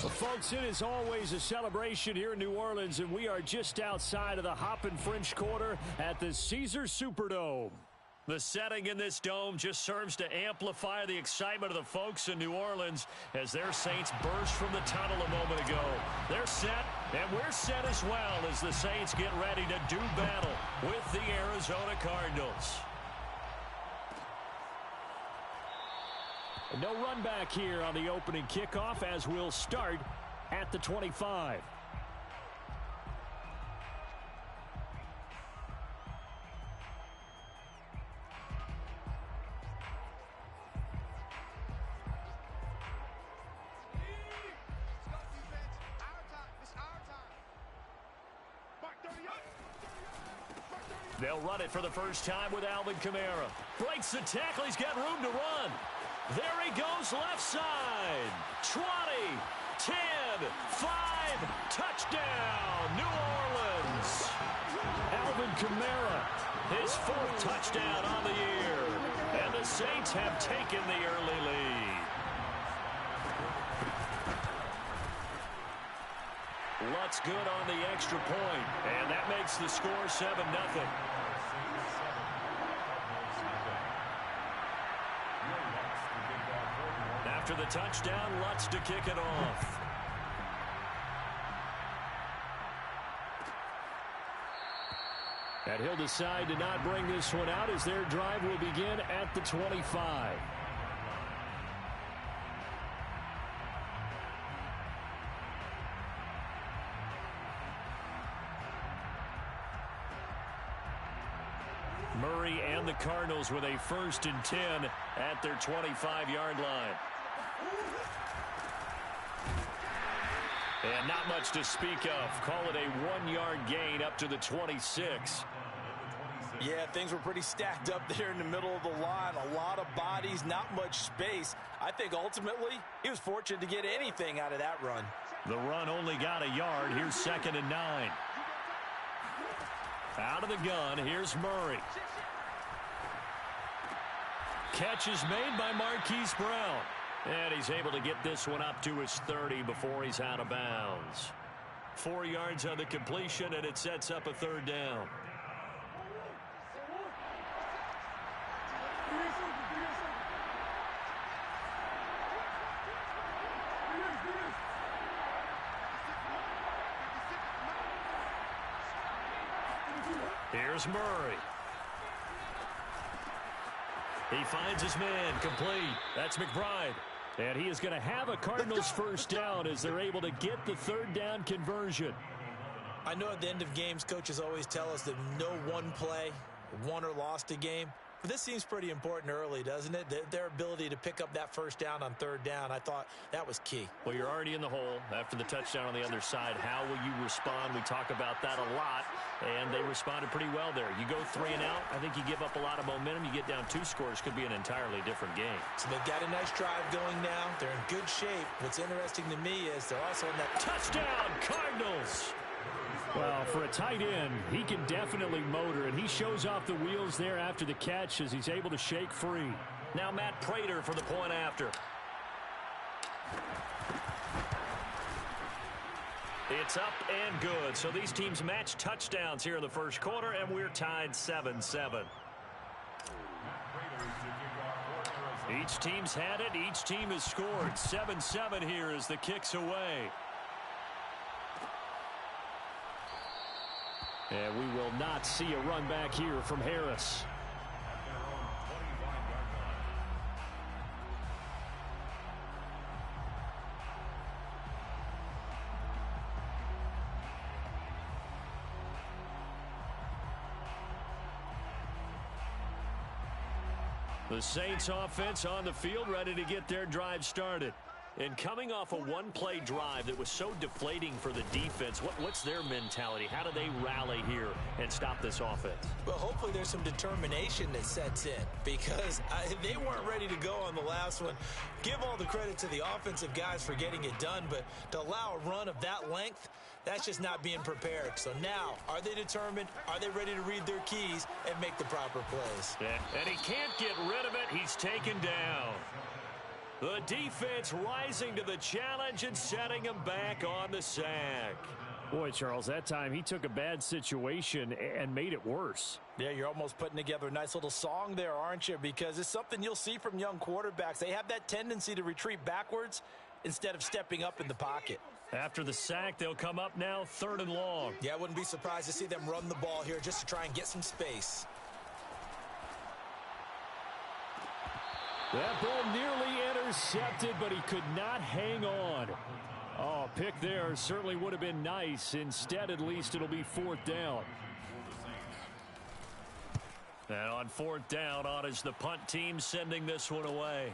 Well, folks, it is always a celebration here in New Orleans, and we are just outside of the Hoppin' French Quarter at the Caesars Superdome. The setting in this dome just serves to amplify the excitement of the folks in New Orleans as their Saints burst from the tunnel a moment ago. They're set, and we're set as well as the Saints get ready to do battle with the Arizona Cardinals. No run back here on the opening kickoff as we'll start at the 25. They'll run it for the first time with Alvin Kamara. Breaks the tackle. He's got room to run. There he goes left side. 20, 10, 5, touchdown, New Orleans. Alvin Kamara, his 4th touchdown on the year. And the Saints have taken the early lead. Lutz good on the extra point, and that makes the score 7-0. After the touchdown, Lutz to kick it off. And he'll decide to not bring this one out as their drive will begin at the 25. Murray and the Cardinals with a 1st and 10 at their 25-yard line. And not much to speak of. Call it a 1-yard gain up to the 26. Yeah, things were pretty stacked up there in the middle of the line. A lot of bodies, not much space. I think ultimately he was fortunate to get anything out of that run. The run only got a yard. Here's 2nd and 9. Out of the gun, here's Murray. Catch is made by Marquise Brown. And he's able to get this one up to his 30 before he's out of bounds. 4 yards on the completion, and it sets up a 3rd down. Here's Murray. He finds his man, complete. That's McBride. And he is going to have a Cardinals 1st down as they're able to get the 3rd down conversion. I know at the end of games, coaches always tell us that no one play won or lost a game. But this seems pretty important early, doesn't it? Their ability to pick up that 1st down on 3rd down, I thought that was key. Well, you're already in the hole after the touchdown on the other side. How will you respond? We talk about that a lot, and they responded pretty well there. You go 3 and out, I think you give up a lot of momentum. You get down 2 scores, could be an entirely different game. So they've got a nice drive going now. They're in good shape. What's interesting to me is they're also in that touchdown, Cardinals. Well, for a tight end, he can definitely motor, and he shows off the wheels there after the catch as he's able to shake free. Now Matt Prater for the point after. It's up and good. So these teams match touchdowns here in the 1st quarter, and we're tied 7-7. Each team's had it. Each team has scored. 7-7 here as the kick's away. And we will not see a run back here from Harris. The Saints offense on the field ready to get their drive started. And coming off a one-play drive that was so deflating for the defense, what's their mentality? How do they rally here and stop this offense? Well, hopefully there's some determination that sets in because they weren't ready to go on the last one. Give all the credit to the offensive guys for getting it done, but to allow a run of that length, that's just not being prepared. So now, are they determined? Are they ready to read their keys and make the proper plays? Yeah, and he can't get rid of it. He's taken down. The defense rising to the challenge and setting him back on the sack. Boy, Charles, that time he took a bad situation and made it worse. Yeah, you're almost putting together a nice little song there, aren't you? Because it's something you'll see from young quarterbacks. They have that tendency to retreat backwards instead of stepping up in the pocket. After the sack, they'll come up now 3rd and long. Yeah, I wouldn't be surprised to see them run the ball here just to try and get some space. That ball nearly intercepted, but he could not hang on. Oh, pick there certainly would have been nice. Instead, at least it'll be 4th down. And on 4th down, on is the punt team sending this one away.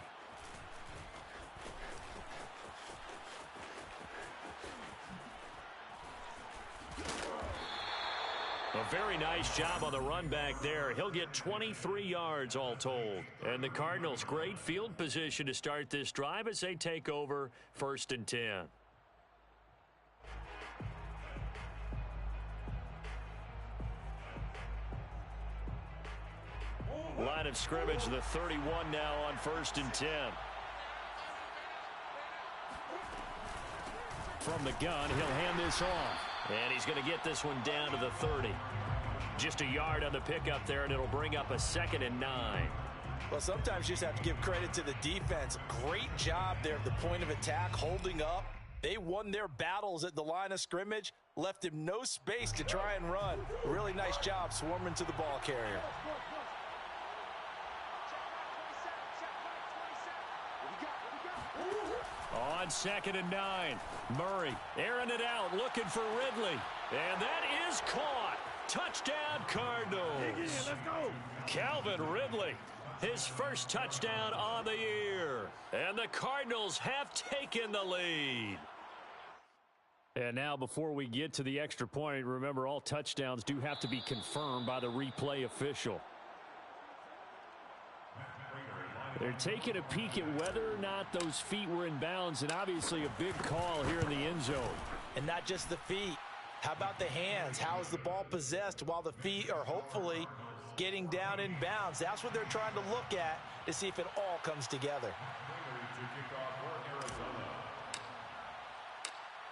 A very nice job on the run back there. He'll get 23 yards all told. And the Cardinals, great field position to start this drive as they take over 1st and 10. Line of scrimmage, the 31 now on 1st and 10. From the gun, he'll hand this off. And he's going to get this one down to the 30. Just a yard on the pickup there, and it'll bring up a 2nd and 9. Well, sometimes you just have to give credit to the defense. Great job there at the point of attack, holding up. They won their battles at the line of scrimmage, left him no space to try and run. Really nice job swarming to the ball carrier. On 2nd and 9, Murray airing it out, looking for Ridley. And that is caught. Touchdown, Cardinals. Let's go. Calvin Ridley, his first touchdown on the year. And the Cardinals have taken the lead. And now before we get to the extra point, remember all touchdowns do have to be confirmed by the replay official. They're taking a peek at whether or not those feet were in bounds, and obviously a big call here in the end zone. And not just the feet. How about the hands? How is the ball possessed while the feet are hopefully getting down in bounds? That's what they're trying to look at to see if it all comes together.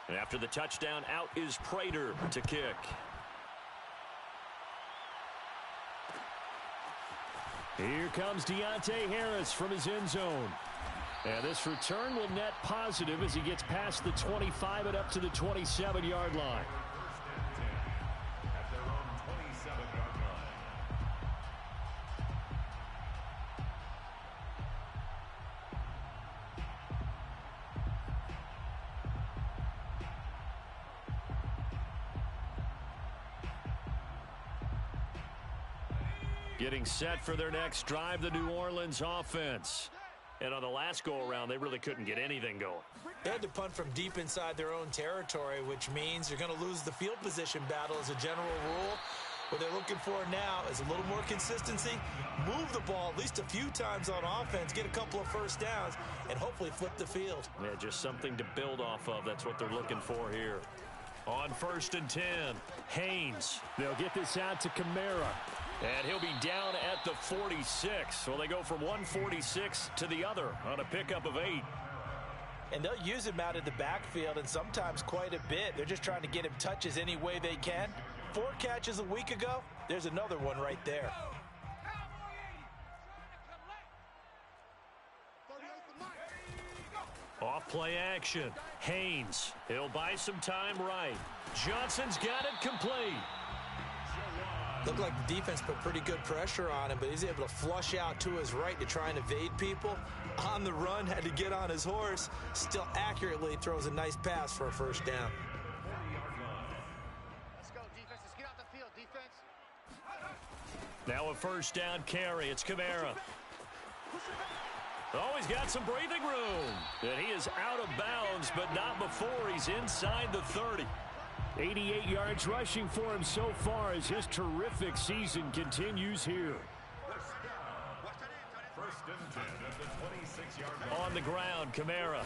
And after the touchdown, out is Prater to kick. Here comes Deontay Harris from his end zone. And this return will net positive as he gets past the 25 and up to the 27-yard line. Getting set for their next drive, the New Orleans offense. And on the last go-around, they really couldn't get anything going. They had to punt from deep inside their own territory, which means you're going to lose the field position battle as a general rule. What they're looking for now is a little more consistency, move the ball at least a few times on offense, get a couple of first downs, and hopefully flip the field. Yeah, just something to build off of. That's what they're looking for here. On 1st and 10, Haynes. They'll get this out to Kamara. And he'll be down at the 46. So they go from 146 to the other on a pickup of 8. And they'll use him out of the backfield, and sometimes quite a bit. They're just trying to get him touches any way they can. 4 catches a week ago. There's another one right there. Off play action. Haynes. He'll buy some time right. Johnson's got it complete. Looked like the defense put pretty good pressure on him, but he's able to flush out to his right to try and evade people. On the run, had to get on his horse. Still accurately throws a nice pass for a first down. Let's go, defense. Let's get out the field, defense. Now a first down carry. It's Kamara. Oh, he's got some breathing room. And he is out of bounds, but not before he's inside the 30. 88 yards rushing for him so far as his terrific season continues here. First and 10 at the 26-yard line. On the ground, Kamara.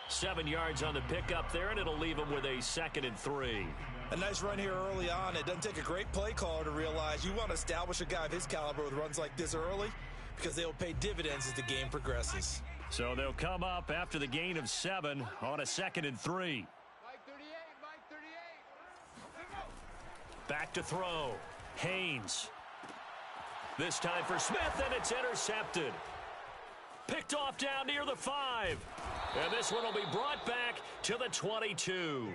7 yards on the pickup there, and it'll leave him with a 2nd and 3. A nice run here early on. It doesn't take a great play caller to realize you want to establish a guy of his caliber with runs like this early. because they will pay dividends as the game progresses. So they'll come up after the gain of 7 on a 2nd and 3. Mike 38, Mike 38. Back to throw. Haynes. This time for Smith, and it's intercepted. Picked off down near the 5. And this one will be brought back to the 22.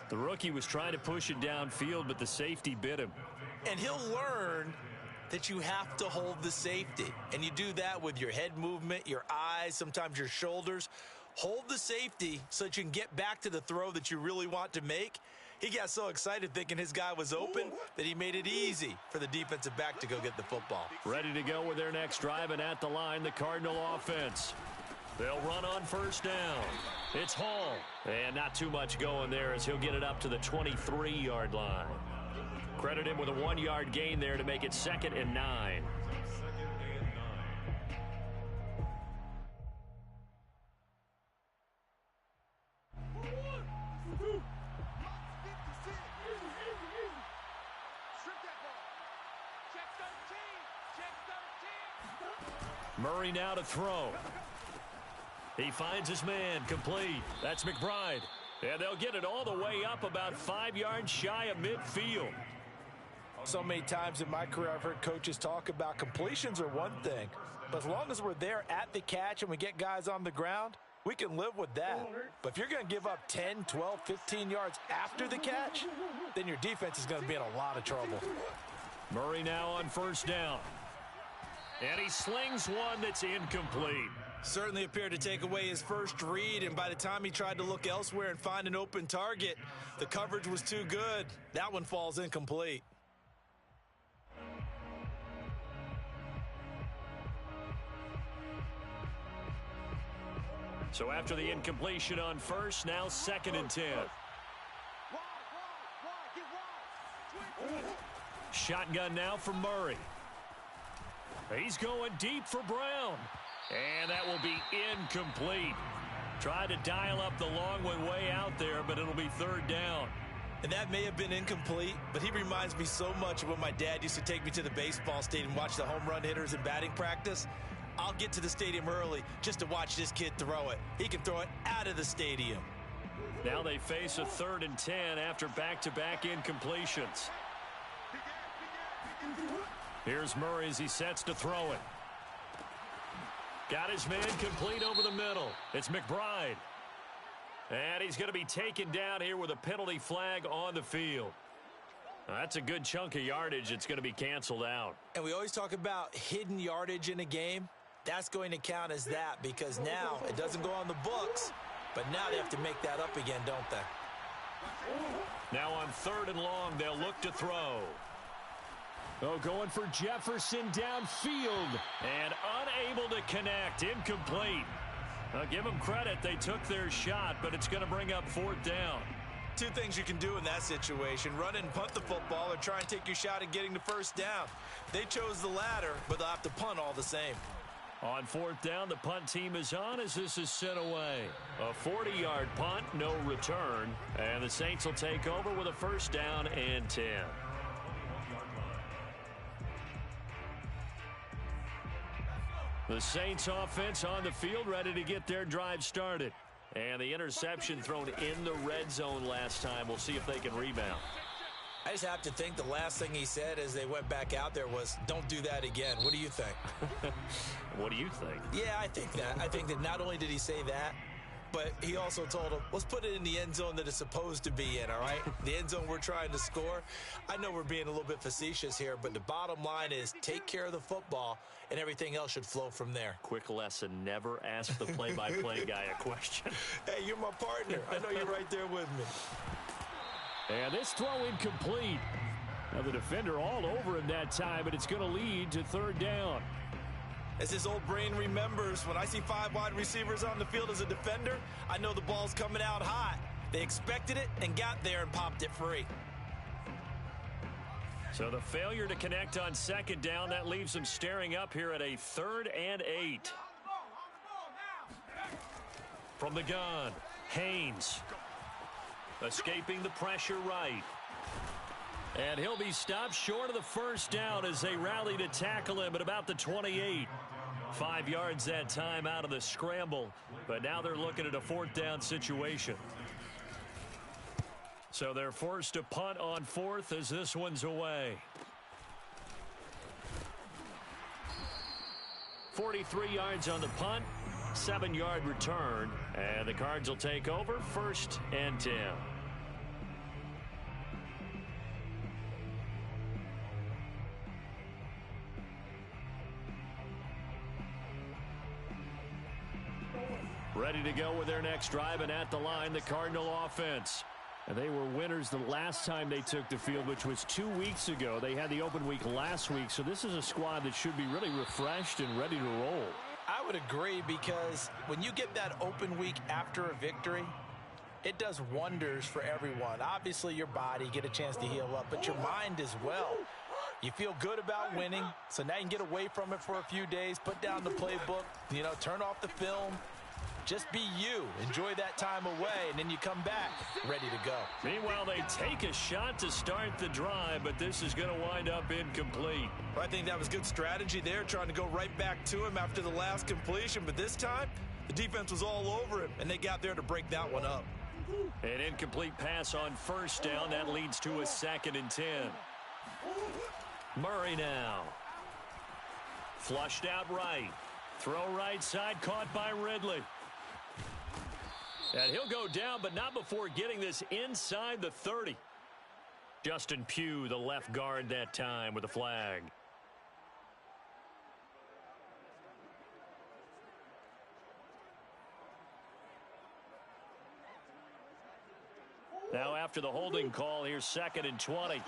The rookie was trying to push it downfield, but the safety bit him. And he'll learn that you have to hold the safety. And you do that with your head movement, your eyes, sometimes your shoulders. Hold the safety so that you can get back to the throw that you really want to make. He got so excited thinking his guy was open that he made it easy for the defensive back to go get the football. Ready to go with their next drive, and at the line, the Cardinal offense. They'll run on first down. It's Hall. And not too much going there as he'll get it up to the 23-yard line. Credit him with a 1-yard gain there to make it 2nd and 9. Murray now to throw. He finds his man, complete. That's McBride. And they'll get it all the way up about 5 yards shy of midfield. So many times in my career I've heard coaches talk about completions are one thing. But as long as we're there at the catch and we get guys on the ground, we can live with that. But if you're going to give up 10, 12, 15 yards after the catch, then your defense is going to be in a lot of trouble. Murray now on first down. And he slings one that's incomplete. Certainly appeared to take away his first read, and by the time he tried to look elsewhere and find an open target, the coverage was too good. That one falls incomplete. So after the incompletion on first, now 2nd and 10. Shotgun now for Murray. He's going deep for Brown. And that will be incomplete. Tried to dial up the long one way out there, but it'll be 3rd down. And that may have been incomplete, but he reminds me so much of when my dad used to take me to the baseball stadium and watch the home run hitters in batting practice. I'll get to the stadium early just to watch this kid throw it. He can throw it out of the stadium. Now they face a 3rd and 10 after back-to-back incompletions. Here's Murray as he sets to throw it. Got his man complete over the middle. It's McBride. And he's going to be taken down here with a penalty flag on the field. That's a good chunk of yardage. It's going to be canceled out. And we always talk about hidden yardage in a game. That's going to count as that because now it doesn't go on the books, but now they have to make that up again, don't they? Now on 3rd and long, they'll look to throw. Oh, going for Jefferson downfield and unable to connect. Incomplete. I'll give them credit. They took their shot, but it's going to bring up 4th down. Two things you can do in that situation. Run and punt the football or try and take your shot at getting the first down. They chose the latter, but they'll have to punt all the same. On 4th down, the punt team is on as this is sent away. A 40-yard punt, no return. And the Saints will take over with a 1st down and 10. The Saints offense on the field ready to get their drive started. And the interception thrown in the red zone last time. We'll see if they can rebound. I just have to think the last thing he said as they went back out there was, don't do that again. What do you think? What do you think? Yeah, I think that. I think that not only did he say that, but he also told him, let's put it in the end zone that it's supposed to be in, all right? The end zone we're trying to score. I know we're being a little bit facetious here, but the bottom line is take care of the football, and everything else should flow from there. Quick lesson, never ask the play-by-play guy a question. Hey, you're my partner. I know you're right there with me. And this throw incomplete. Now the defender all over him that time, but it's going to lead to 3rd down. As his old brain remembers, when I see 5 wide receivers on the field as a defender, I know the ball's coming out hot. They expected it and got there and popped it free. So the failure to connect on 2nd down, that leaves them staring up here at a 3rd and 8. From the gun, Haynes. Escaping the pressure right. And he'll be stopped short of the first down as they rally to tackle him at about the 28. 5 yards that time out of the scramble. But now they're looking at a 4th down situation. So they're forced to punt on 4th as this one's away. 43 yards on the punt, 7-yard return, and the Cards will take over 1st and 10. Ready to go with their next drive, and at the line, the Cardinal offense. And they were winners the last time they took the field, which was 2 weeks ago. They had the open week last week, so this is a squad that should be really refreshed and ready to roll. I would agree, because when you get that open week after a victory, it does wonders for everyone. Obviously, your body, get a chance to heal up, but your mind as well. You feel good about winning, so now you can get away from it for a few days, put down the playbook, turn off the film. Just be you. Enjoy that time away, and then you come back ready to go. Meanwhile, they take a shot to start the drive, but this is going to wind up incomplete. I think that was good strategy there, trying to go right back to him after the last completion. But this time, the defense was all over him, and they got there to break that one up. An incomplete pass on 1st down. That leads to a 2nd and 10. Murray now. Flushed out right. Throw right side, caught by Ridley. And he'll go down, but not before getting this inside the 30. Justin Pugh, the left guard that time, with a flag. Now after the holding call, here's 2nd and 20.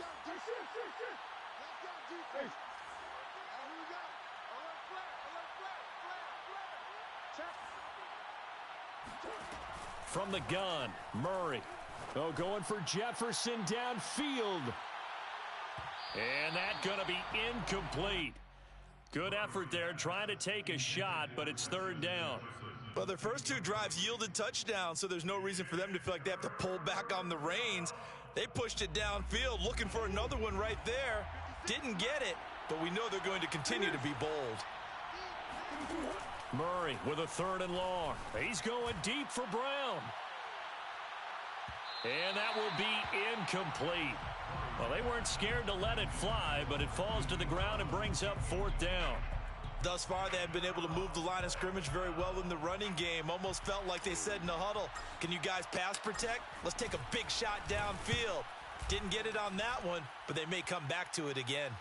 From the gun, Murray. Oh, going for Jefferson downfield. And that's going to be incomplete. Good effort there, trying to take a shot, but it's 3rd down. Well, their first 2 drives yielded touchdowns, so there's no reason for them to feel like they have to pull back on the reins. They pushed it downfield, looking for another one right there. Didn't get it, but we know they're going to continue to be bold. Murray with a 3rd and long. He's going deep for Brown. And that will be incomplete. Well, they weren't scared to let it fly, but it falls to the ground and brings up 4th down. Thus far, they have been able to move the line of scrimmage very well in the running game. Almost felt like they said in the huddle, can you guys pass protect? Let's take a big shot downfield. Didn't get it on that one, but they may come back to it again.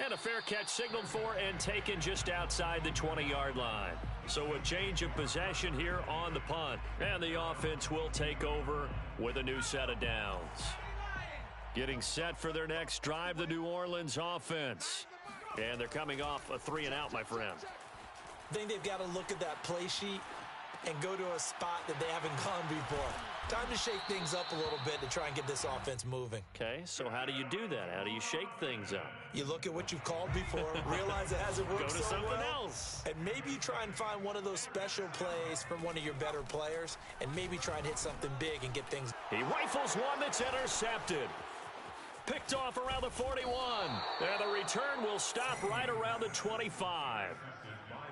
And a fair catch signaled for and taken just outside the 20-yard line. So a change of possession here on the punt. And the offense will take over with a new set of downs. Getting set for their next drive, the New Orleans offense. And they're coming off a 3-and-out, my friend. I think they've got to look at that play sheet and go to a spot that they haven't gone before. Time to shake things up a little bit to try and get this offense moving. Okay, so how do you do that? How do you shake things up? You look at what you've called before, realize it hasn't worked so well. Go to something else. And maybe you try and find one of those special plays from one of your better players, and maybe try and hit something big and get things. He rifles one that's intercepted. Picked off around the 41. And the return will stop right around the 25.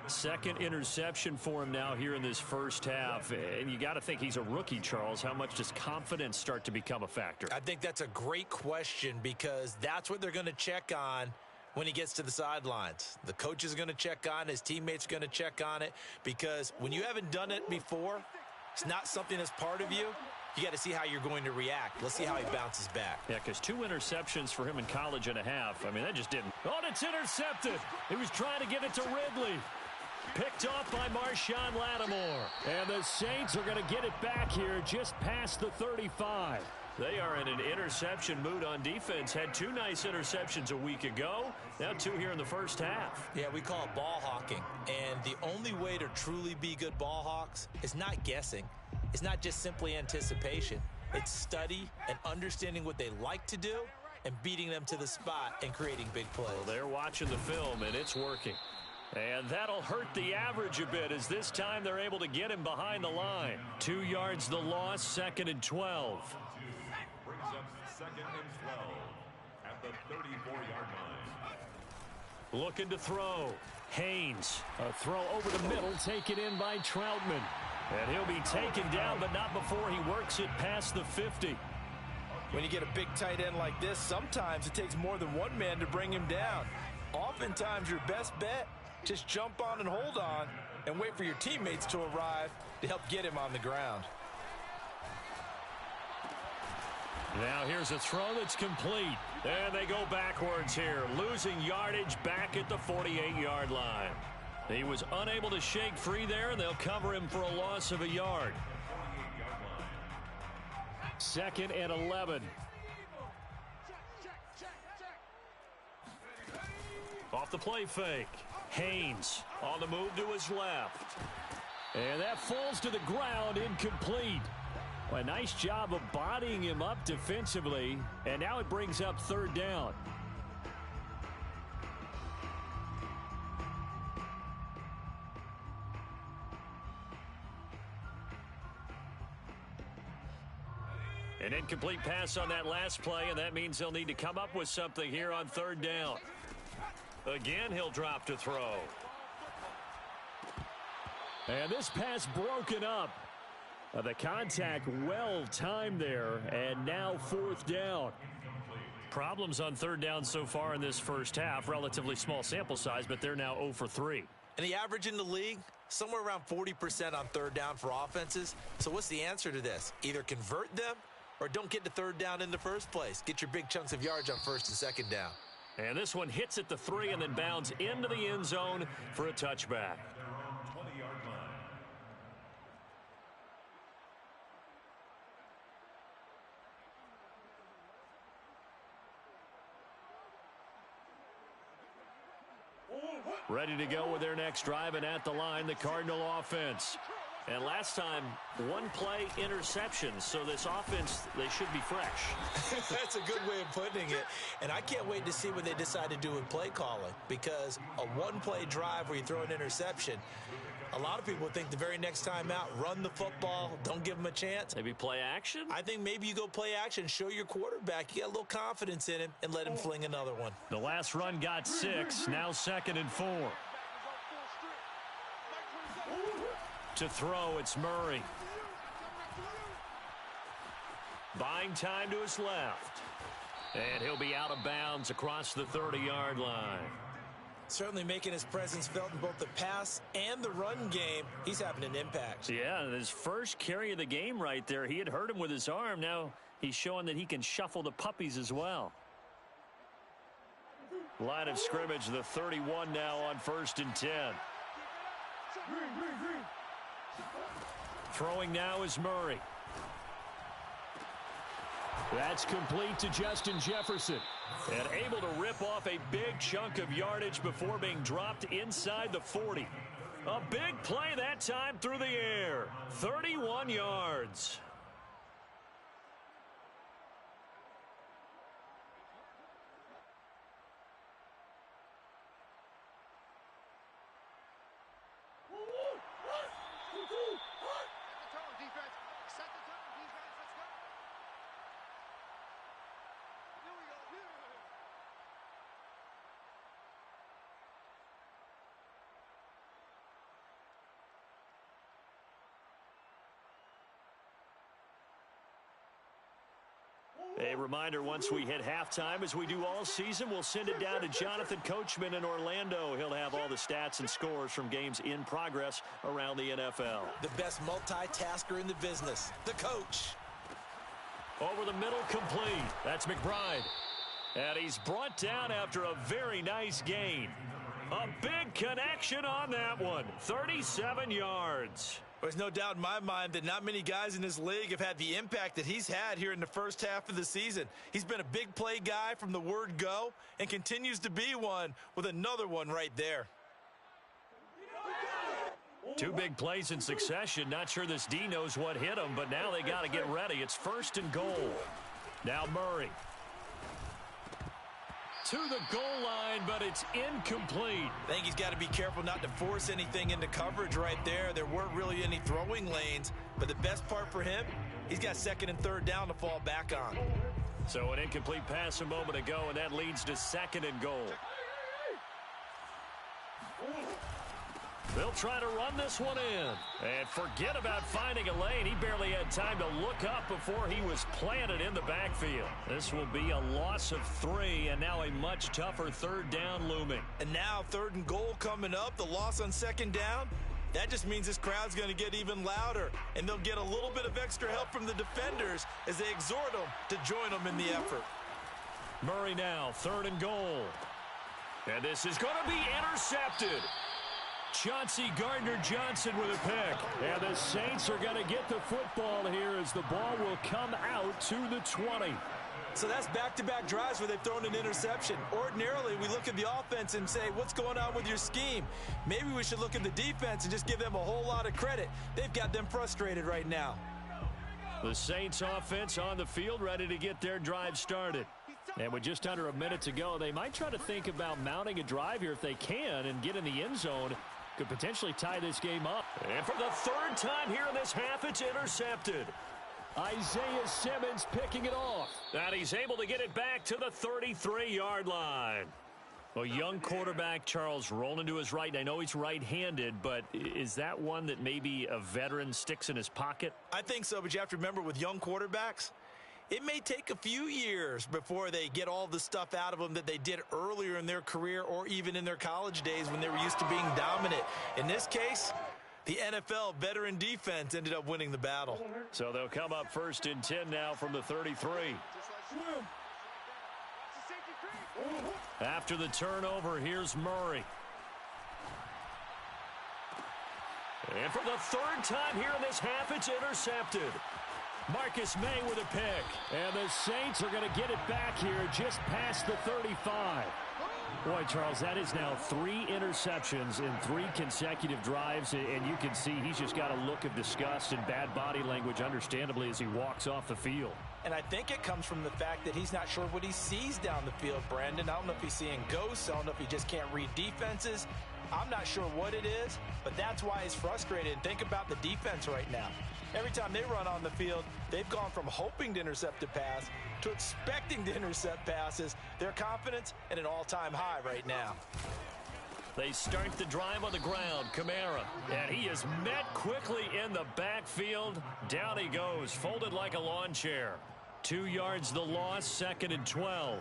Second interception for him now here in this first half. And you got to think he's a rookie, Charles. How much does confidence start to become a factor? I think that's a great question, because that's what they're going to check on when he gets to the sidelines. The coach is going to check on it. His teammates are going to check on it, because when you haven't done it before, it's not something that's part of you. You got to see how you're going to react. Let's see how he bounces back. Yeah, because 2 interceptions for him in college and a half. I mean, that just didn't. Oh, it's intercepted. He was trying to get it to Ridley. Picked off by Marshawn Lattimore. And the Saints are going to get it back here just past the 35. They are in an interception mood on defense. Had 2 nice interceptions a week ago. Now 2 here in the first half. Yeah, we call it ball hawking. And the only way to truly be good ball hawks is not guessing. It's not just simply anticipation. It's study and understanding what they like to do and beating them to the spot and creating big plays. Well, they're watching the film, and it's working. And that'll hurt the average a bit, as this time they're able to get him behind the line. 2 yards the loss, 2nd and 12. Brings up 2nd and 12 at the 34-yard line. Looking to throw. Haynes. A throw over the middle taken in by Troutman. And he'll be taken down, but not before he works it past the 50. When you get a big tight end like this, sometimes it takes more than one man to bring him down. Oftentimes, your best bet, just jump on and hold on and wait for your teammates to arrive to help get him on the ground. Now here's a throw that's complete. And they go backwards here, losing yardage back at the 48-yard line. He was unable to shake free there, and they'll cover him for a loss of a yard. 2nd and 11. Off the play fake. Haynes on the move to his left. And that falls to the ground, incomplete. Well, a nice job of bodying him up defensively, and now it brings up 3rd down. An incomplete pass on that last play, and that means they'll need to come up with something here on 3rd down. Again, he'll drop to throw. And this pass broken up. The contact well timed there, and now 4th down. Problems on 3rd down so far in this first half. Relatively small sample size, but they're now 0 for 3. And the average in the league, somewhere around 40% on 3rd down for offenses. So what's the answer to this? Either convert them or don't get to 3rd down in the first place. Get your big chunks of yards on 1st and 2nd down. And this one hits at the 3 and then bounds into the end zone for a touchback. Ready to go with their next drive, and at the line, the Cardinal offense. And last time, 1 play interception, so this offense, they should be fresh. That's a good way of putting it. And I can't wait to see what they decide to do with play calling, because a 1-play drive where you throw an interception, a lot of people think the very next time out, run the football, don't give them a chance. Maybe play action? I think maybe you go play action, show your quarterback you got a little confidence in him, and let him fling another one. The last run got 6, now 2nd and 4. To throw, it's Murray. Buying time to his left. And he'll be out of bounds across the 30-yard line. Certainly making his presence felt in both the pass and the run game. He's having an impact. Yeah, his first carry of the game right there. He had hurt him with his arm. Now he's showing that he can shuffle the puppies as well. Line of scrimmage, the 31 now on 1st and 10. Throwing now is Murray. That's complete to Justin Jefferson. And able to rip off a big chunk of yardage before being dropped inside the 40. A big play that time through the air. 31 yards. A reminder, once we hit halftime, as we do all season, we'll send it down to Jonathan Coachman in Orlando. He'll have all the stats and scores from games in progress around the NFL. The best multitasker in the business, the coach. Over the middle, complete. That's McBride. And he's brought down after a very nice gain. A big connection on that one. 37 yards. There's no doubt in my mind that not many guys in this league have had the impact that he's had here in the first half of the season. He's been a big play guy from the word go and continues to be one with another one right there. 2 big plays in succession. Not sure this D knows what hit him, but now they got to get ready. It's 1st and goal. Now Murray. To the goal line, but it's incomplete. I think he's got to be careful not to force anything into coverage right there. There weren't really any throwing lanes, but the best part for him, he's got 2nd and 3rd down to fall back on. So an incomplete pass a moment ago, and that leads to 2nd and goal. They'll try to run this one in. And forget about finding a lane. He barely had time to look up before he was planted in the backfield. This will be a loss of 3, and now a much tougher 3rd down looming. And now 3rd and goal coming up. The loss on 2nd down. That just means this crowd's going to get even louder, and they'll get a little bit of extra help from the defenders as they exhort them to join them in the effort. Murray now, 3rd and goal. And this is going to be intercepted. Chauncey Gardner-Johnson with a pick. And the Saints are going to get the football here as the ball will come out to the 20. So that's back-to-back drives where they've thrown an interception. Ordinarily, we look at the offense and say, what's going on with your scheme? Maybe we should look at the defense and just give them a whole lot of credit. They've got them frustrated right now. The Saints offense on the field ready to get their drive started. And with just under a minute to go, they might try to think about mounting a drive here if they can and get in the end zone. Could potentially tie this game up. And for the 3rd time here in this half, it's intercepted. Isaiah Simmons picking it off. And he's able to get it back to the 33-yard line. A young quarterback, Charles, rolling to his right. I know he's right-handed, but is that one that maybe a veteran sticks in his pocket? I think so, but you have to remember with young quarterbacks, it may take a few years before they get all the stuff out of them that they did earlier in their career or even in their college days when they were used to being dominant. In this case, the NFL veteran defense ended up winning the battle. So they'll come up 1st and 10 now from the 33. After the turnover, here's Murray. And for the 3rd time here in this half, it's intercepted. Marcus May with a pick. And the Saints are going to get it back here just past the 35. Boy, Charles, that is now 3 interceptions in 3 consecutive drives, and you can see he's just got a look of disgust and bad body language, understandably, as he walks off the field. And I think it comes from the fact that he's not sure what he sees down the field, Brandon. I don't know if he's seeing ghosts. I don't know if he just can't read defenses. I'm not sure what it is, but that's why he's frustrated. Think about the defense right now. Every time they run on the field, they've gone from hoping to intercept a pass to expecting to intercept passes. Their confidence at an all-time high right now. They start the drive on the ground. Kamara. And he is met quickly in the backfield. Down he goes, folded like a lawn chair. 2 yards the loss, 2nd and 12.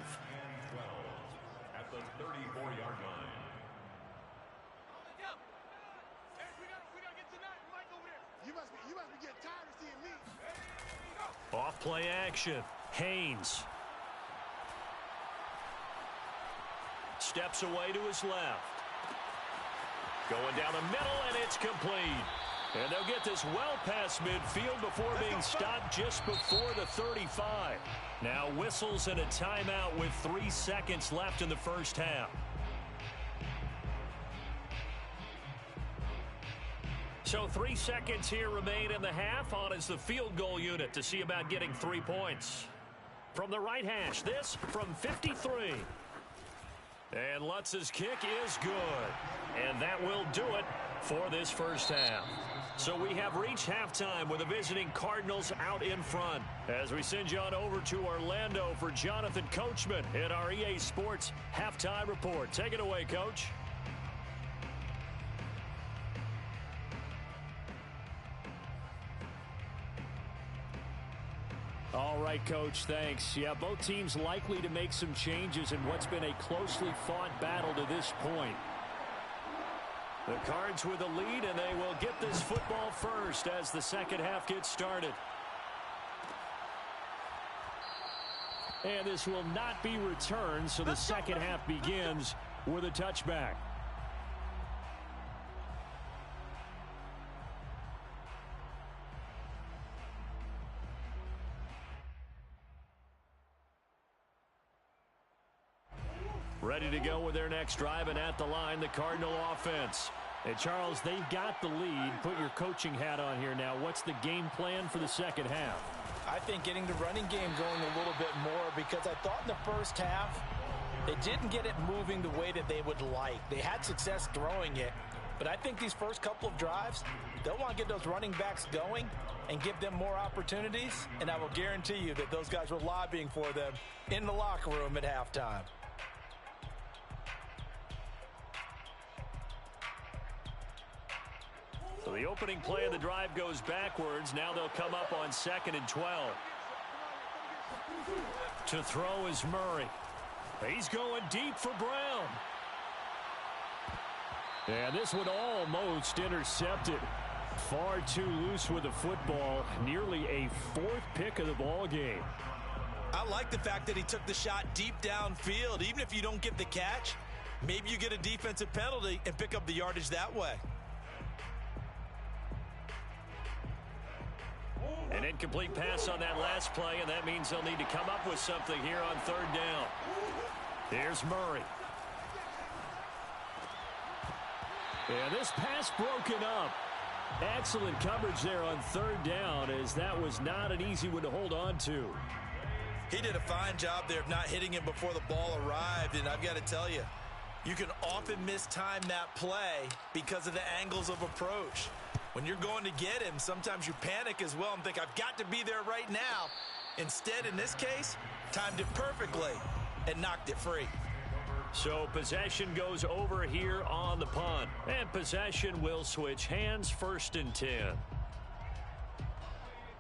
At the 34-yard line. Off play action. Haynes. Steps away to his left. Going down the middle, and it's complete. And they'll get this well past midfield before being stopped just before the 35. Now whistles and a timeout with 3 seconds left in the 1st half. So 3 seconds here remain in the half on as the field goal unit to see about getting 3 points. From the right hash, this from 53. And Lutz's kick is good. And that will do it for this 1st half. So we have reached halftime with the visiting Cardinals out in front. As we send you on over to Orlando for Jonathan Coachman in our EA Sports Halftime Report. Take it away, Coach. All right, Coach, thanks. Yeah, both teams likely to make some changes in what's been a closely fought battle to this point. The Cards with the lead, and they will get this football first as the 2nd half gets started. And this will not be returned, so the 2nd half begins with a touchback. Ready to go with their next drive, and at the line, the Cardinal offense. And Charles, they've got the lead. Put your coaching hat on here now. What's the game plan for the 2nd half? I think getting the running game going a little bit more, because I thought in the 1st half they didn't get it moving the way that they would like. They had success throwing it, But I think these first couple of drives, they'll want to get those running backs going and give them more opportunities. And I will guarantee you that those guys were lobbying for them in the locker room at halftime. So the opening play of the drive goes backwards. Now they'll come up on 2nd and 12. To throw is Murray. He's going deep for Brown. And this one almost intercepted. Far too loose with the football. Nearly a 4th pick of the ball game. I like the fact that he took the shot deep downfield. Even if you don't get the catch, maybe you get a defensive penalty and pick up the yardage that way. An incomplete pass on that last play, and that means they'll need to come up with something here on 3rd down. Here's Murray. And this pass broken up. Excellent coverage there on 3rd down, as that was not an easy one to hold on to. He did a fine job there of not hitting him before the ball arrived, and I've got to tell you, you can often mistime that play because of the angles of approach. When you're going to get him, sometimes you panic as well and think, I've got to be there right now. Instead, in this case, timed it perfectly and knocked it free. So possession goes over here on the punt. And possession will switch hands, 1st and 10.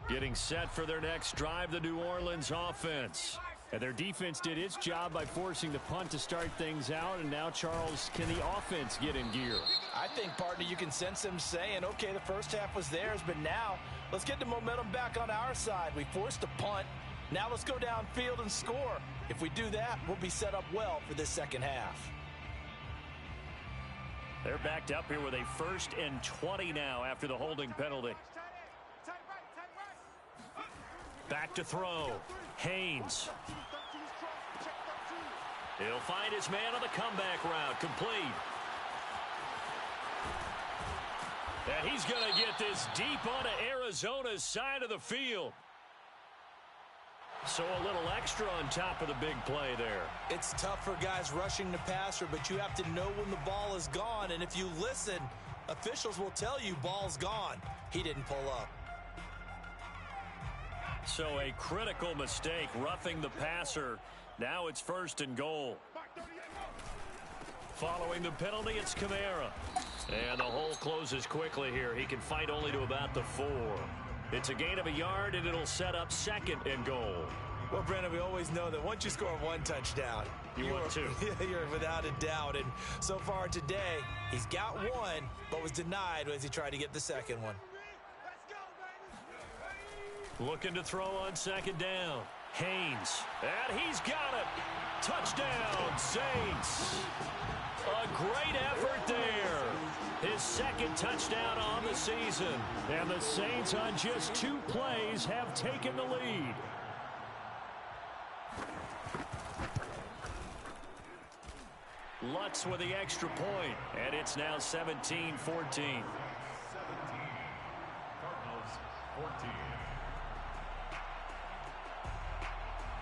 Getting set for their next drive, the New Orleans offense. And their defense did its job by forcing the punt to start things out. And now, Charles, can the offense get in gear? I think, partner, you can sense them saying, okay, the first half was theirs, but now let's get the momentum back on our side. We forced a punt. Now let's go downfield and score. If we do that, we'll be set up well for this second half. They're backed up here with a 1st and 20 now after the holding penalty. Back to throw. Haynes. He'll find his man on the comeback route. Complete. And he's going to get this deep onto Arizona's side of the field. So a little extra on top of the big play there. It's tough for guys rushing the passer, but you have to know when the ball is gone. And if you listen, officials will tell you ball's gone. He didn't pull up. So a critical mistake, roughing the passer. Now it's 1st and goal. Following the penalty, it's Kamara. And the hole closes quickly here. He can fight only to about the 4. It's a gain of a yard, and it'll set up 2nd and goal. Well, Brandon, we always know that once you score 1 touchdown, you want 2. You're without a doubt. And so far today, he's got 1, but was denied as he tried to get the 2nd one. Looking to throw on 2nd down. Haynes. And he's got it. Touchdown, Saints. A great effort there. His 2nd touchdown on the season. And the Saints on just 2 plays have taken the lead. Lutz with the extra point. And it's now 17-14. 17. Cardinals 14.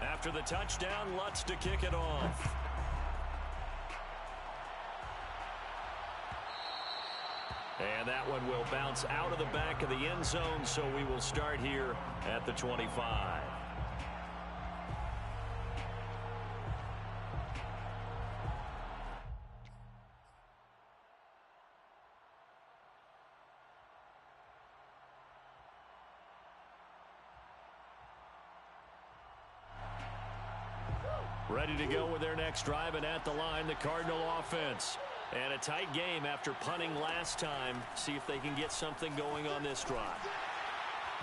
After the touchdown, Lutz to kick it off. And that one will bounce out of the back of the end zone, so we will start here at the 25. Ready to go with their next drive, and at the line, the Cardinal offense. And a tight game after punting last time. See if they can get something going on this drive.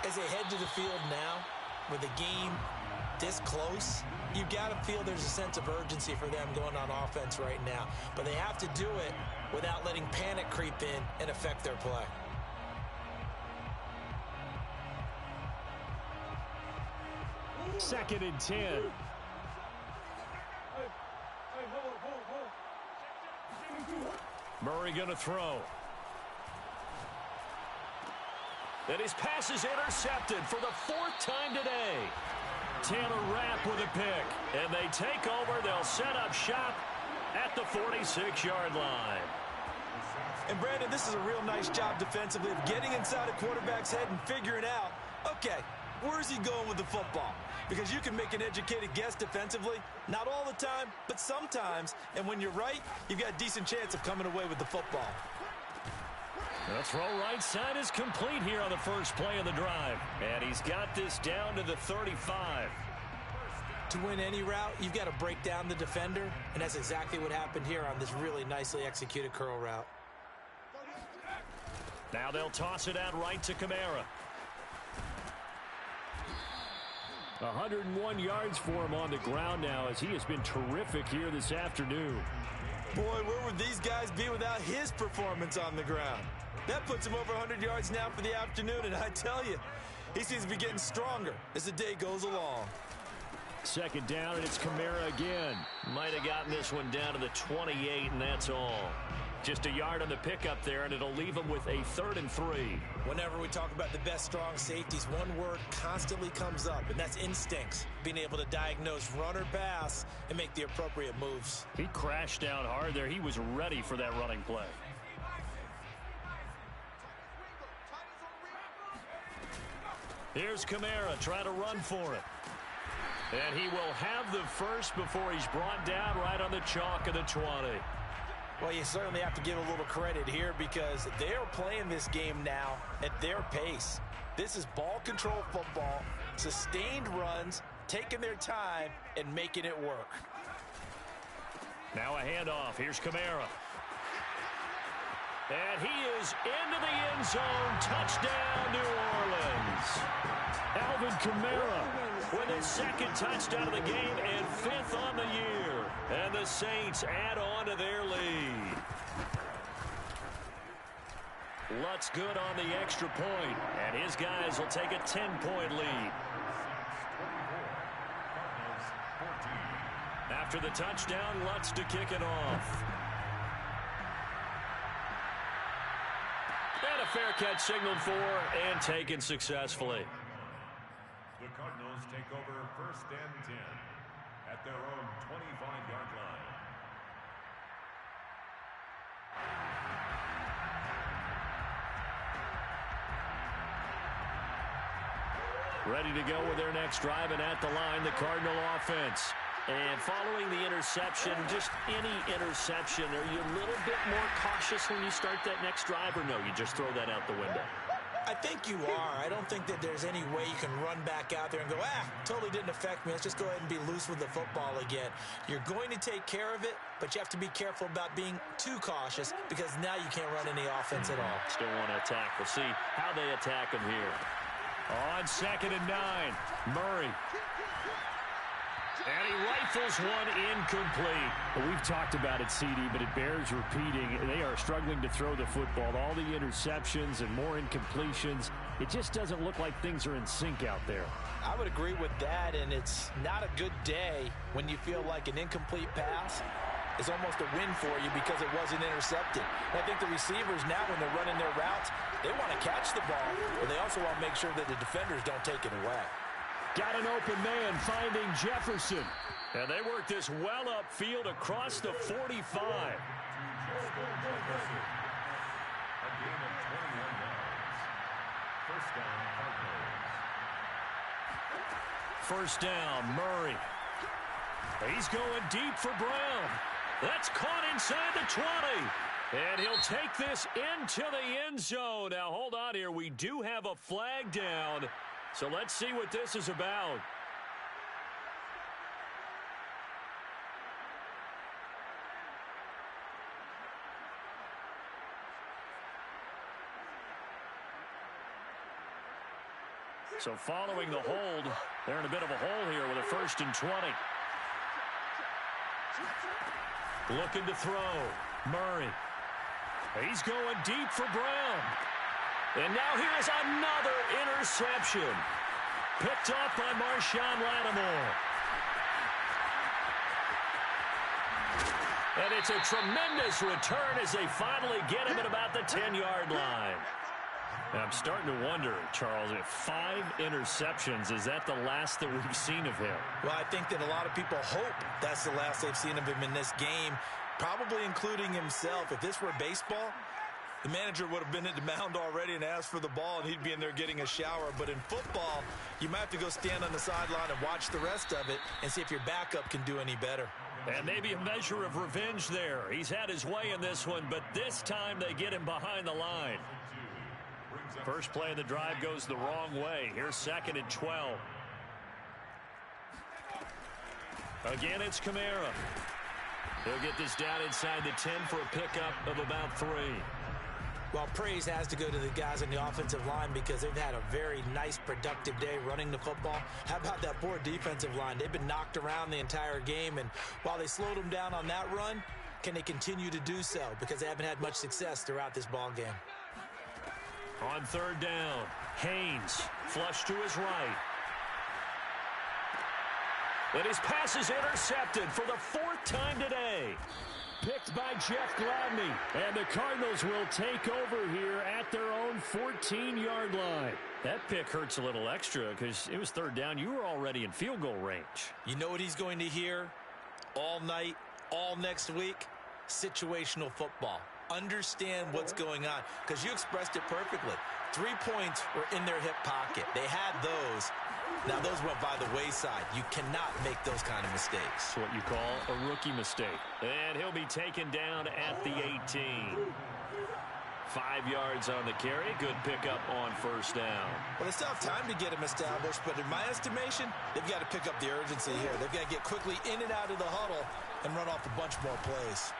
As they head to the field now, with the game this close, you've got to feel there's a sense of urgency for them going on offense right now. But they have to do it without letting panic creep in and affect their play. Second and 10. Murray going to throw. And his pass is intercepted for the 4th time today. Taylor Rapp with a pick. And they take over. They'll set up shop at the 46-yard line. And, Brandon, this is a real nice job defensively of getting inside a quarterback's head and figuring out, okay, where's he going with the football? Because you can make an educated guess defensively, not all the time, but sometimes. And when you're right, you've got a decent chance of coming away with the football. The throw right side is complete here on the first play of the drive. And he's got this down to the 35. To win any route, you've got to break down the defender, and that's exactly what happened here on this really nicely executed curl route. Now they'll toss it out right to Kamara. 101 yards for him on the ground now as he has been terrific here this afternoon. Boy, where would these guys be without his performance on the ground? That puts him over 100 yards now for the afternoon, and I tell you, he seems to be getting stronger as the day goes along. Second down, and it's Kamara again. Might have gotten this one down to the 28, and that's all. Just a yard on the pickup there, and it'll leave him with a 3rd and 3. Whenever we talk about the best strong safeties, one word constantly comes up, and that's instincts. Being able to diagnose run or pass and make the appropriate moves. He crashed down hard there. He was ready for that running play. Here's Kamara trying to run for it. And he will have the first before he's brought down right on the chalk of the 20. Well, you certainly have to give a little credit here because they're playing this game now at their pace. This is ball control football, sustained runs, taking their time, and making it work. Now a handoff. Here's Kamara. And he is into the end zone. Touchdown, New Orleans. Alvin Kamara with his 2nd touchdown of the game and 5th on the year. And the Saints add on to their lead. Lutz good on the extra point, and his guys will take a 10-point lead. After the touchdown, Lutz to kick it off. And a fair catch signaled for and taken successfully. The Cardinals take over 1st and 10 at their own 25-yard line. Ready to go with their next drive, and at the line, the Cardinal offense. And following the interception, just any interception, are you a little bit more cautious when you start that next drive, or no, you just throw that out the window? I think you are. I don't think that there's any way you can run back out there and go, totally didn't affect me. Let's just go ahead and be loose with the football again. You're going to take care of it, but you have to be careful about being too cautious because now you can't run any offense at all. Still want to attack. We'll see how they attack him here. On 2nd and 9, Murray. And he rifles one incomplete. Well, we've talked about it, CD, but it bears repeating. They are struggling to throw the football. All the interceptions and more incompletions. It just doesn't look like things are in sync out there. I would agree with that, and it's not a good day when you feel like an incomplete pass is almost a win for you because it wasn't intercepted. And I think the receivers now, when they're running their routes, they want to catch the ball, but they also want to make sure that the defenders don't take it away. Got an open man finding Jefferson. And they work this well upfield across the 45. A gain of 21 yards. First down, Cardinals. First down, Murray. He's going deep for Brown. That's caught inside the 20. And he'll take this into the end zone. Now, hold on here. We do have a flag down. So let's see what this is about. So following the hold, they're in a bit of a hole here with a 1st and 20. Looking to throw. Murray. He's going deep for Brown. And now here's another interception. Picked off by Marshawn Lattimore. And it's a tremendous return as they finally get him at about the 10-yard line. And I'm starting to wonder, Charles, if 5 interceptions, is that the last that we've seen of him? Well, I think that a lot of people hope that's the last they've seen of him in this game, probably including himself. If this were baseball, the manager would have been at the mound already and asked for the ball, and he'd be in there getting a shower. But in football, you might have to go stand on the sideline and watch the rest of it and see if your backup can do any better. And maybe a measure of revenge there. He's had his way in this one, but this time they get him behind the line. First play of the drive goes the wrong way. Here's 2nd and 12. Again, it's Kamara. He'll get this down inside the 10 for a pickup of about 3. Well, praise has to go to the guys on the offensive line because they've had a very nice, productive day running the football. How about that poor defensive line? They've been knocked around the entire game, and while they slowed them down on that run, can they continue to do so? Because they haven't had much success throughout this ball game. On 3rd down, Haynes flush to his right. And his pass is intercepted for the 4th time today. Picked by Jeff Gladney. And the Cardinals will take over here at their own 14-yard line. That pick hurts a little extra because it was 3rd down. You were already in field goal range. You know what he's going to hear all night, all next week? Situational football. Understand what's going on, because you expressed it perfectly. 3 points were in their hip pocket. They had those. Now, those went by the wayside. You cannot make those kind of mistakes. That's what you call a rookie mistake. And he'll be taken down at the 18. 5 yards on the carry. Good pickup on 1st down. Well, they still have time to get him established, but in my estimation, they've got to pick up the urgency here. They've got to get quickly in and out of the huddle and run off a bunch more plays.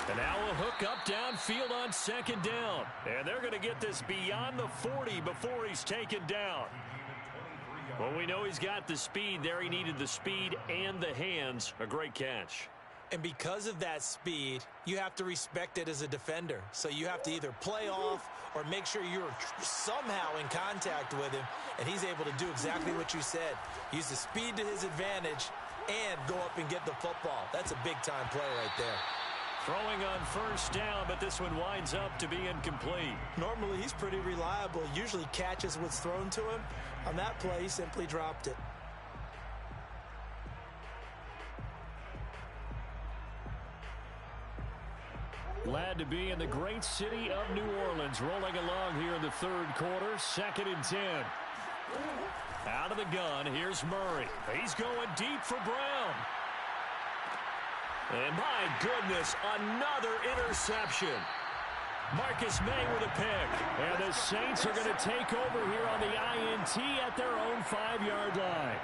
And now a hook up downfield on 2nd down. And they're going to get this beyond the 40 before he's taken down. Well, we know he's got the speed there. He needed the speed and the hands. A great catch. And because of that speed, you have to respect it as a defender. So you have to either play off or make sure you're somehow in contact with him. And he's able to do exactly what you said. Use the speed to his advantage and go up and get the football. That's a big-time play right there. Throwing on 1st down, but this one winds up to be incomplete. Normally, he's pretty reliable. Usually catches what's thrown to him. On that play, he simply dropped it. Glad to be in the great city of New Orleans. Rolling along here in the 3rd quarter. 2nd and 10. Out of the gun, here's Murray. He's going deep for Brown. And my goodness, another interception. Marcus May with a pick. And the Saints are going to take over here on the INT at their own 5-yard line.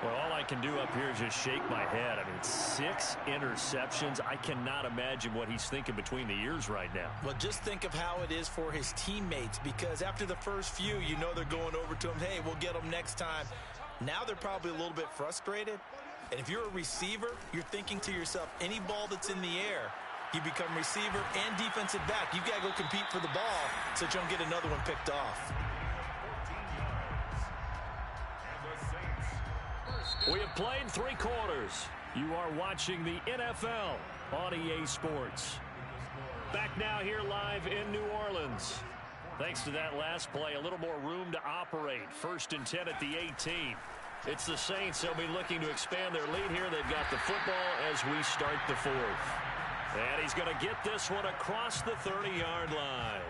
Well, all I can do up here is just shake my head. I mean, 6 interceptions. I cannot imagine what he's thinking between the ears right now. Well, just think of how it is for his teammates, because after the first few, you know they're going over to him, hey, we'll get them next time. Now they're probably a little bit frustrated. And if you're a receiver, you're thinking to yourself, any ball that's in the air, you become receiver and defensive back. You've got to go compete for the ball so that you don't get another one picked off. We have played 3 quarters. You are watching the NFL on EA Sports. Back now here live in New Orleans. Thanks to that last play, a little more room to operate. 1st and 10 at the 18. It's the Saints. They'll be looking to expand their lead here. They've got the football as we start the 4th. And he's going to get this one across the 30-yard line.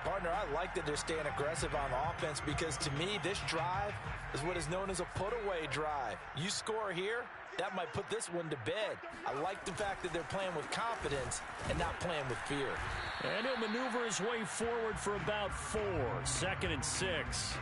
Partner, I like that they're staying aggressive on offense, because to me, this drive is what is known as a put-away drive. You score here, that might put this one to bed. I like the fact that they're playing with confidence and not playing with fear. And he'll maneuver his way forward for about 4. 2nd and 6.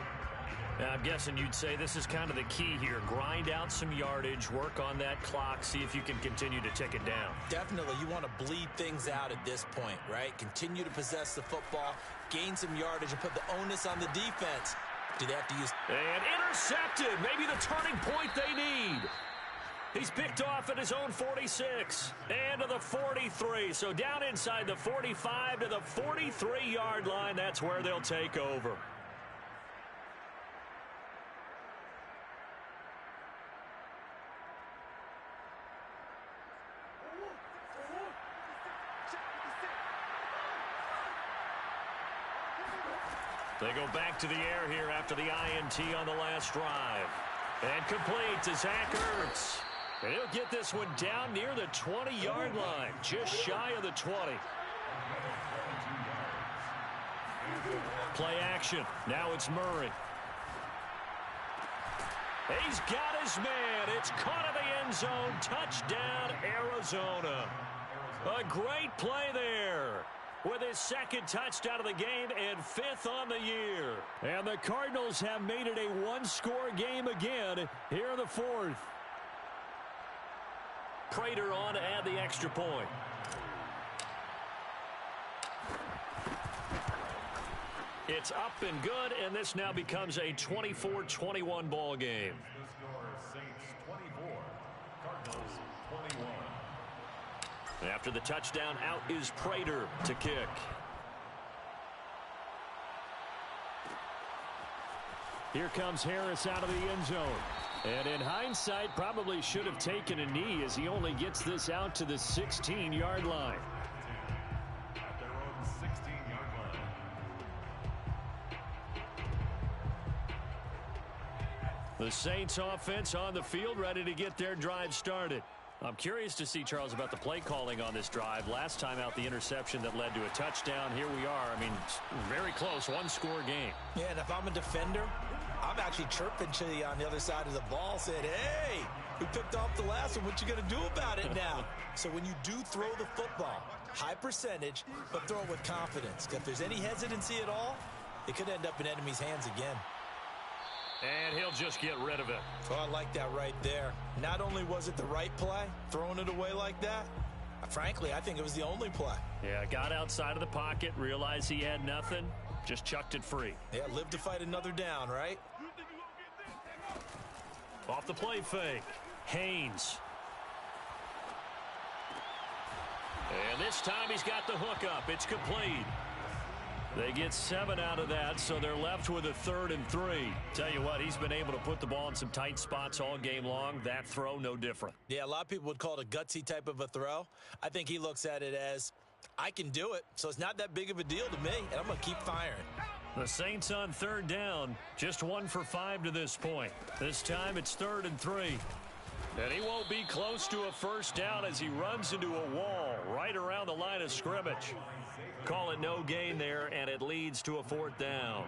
Now, I'm guessing you'd say this is kind of the key here. Grind out some yardage, work on that clock, see if you can continue to tick it down. Definitely. You want to bleed things out at this point, right? Continue to possess the football, gain some yardage, and put the onus on the defense. Do they have to use... And intercepted. Maybe the turning point they need. He's picked off at his own 46 and to the 43. So down inside the 45 to the 43-yard line. That's where they'll take over. They go back to the air here after the INT on the last drive. And complete to Zach Ertz. And he'll get this one down near the 20-yard line, just shy of the 20. Play action. Now it's Murray. He's got his man. It's caught in the end zone. Touchdown, Arizona. A great play there with his second touchdown of the game and 5th on the year. And the Cardinals have made it a one-score game again here in the 4th. Prater on to add the extra point. It's up and good, and this now becomes a 24-21 ball game. The score, Saints 24, Cardinals 21. After the touchdown, out is Prater to kick. Here comes Harris out of the end zone. And in hindsight, probably should have taken a knee as he only gets this out to the 16-yard line. At their own 16-yard line. The Saints offense on the field, ready to get their drive started. I'm curious to see, Charles, about the play calling on this drive. Last time out, the interception that led to a touchdown. Here we are. I mean, very close, one-score game. Yeah, and if I'm a defender, I'm actually chirping to you on the other side of the ball, saying, hey, we picked off the last one. What you going to do about it now? So when you do throw the football, high percentage, but throw it with confidence. If there's any hesitancy at all, it could end up in enemy's hands again. And he'll just get rid of it. Oh, I like that right there. Not only was it the right play, throwing it away like that, frankly, I think it was the only play. Yeah, got outside of the pocket, realized he had nothing, just chucked it free. Yeah, live to fight another down, right? Off the play fake, Haynes. And this time he's got the hook up. It's complete. They get 7 out of that, so they're left with a 3rd and 3. Tell you what, he's been able to put the ball in some tight spots all game long. That throw, no different. Yeah, a lot of people would call it a gutsy type of a throw. I think he looks at it as, I can do it, so it's not that big of a deal to me, and I'm going to keep firing. The Saints on 3rd down, just 1 for 5 to this point. This time it's 3rd and 3. And he won't be close to a first down as he runs into a wall right around the line of scrimmage. Call it no gain there, and it leads to a 4th down.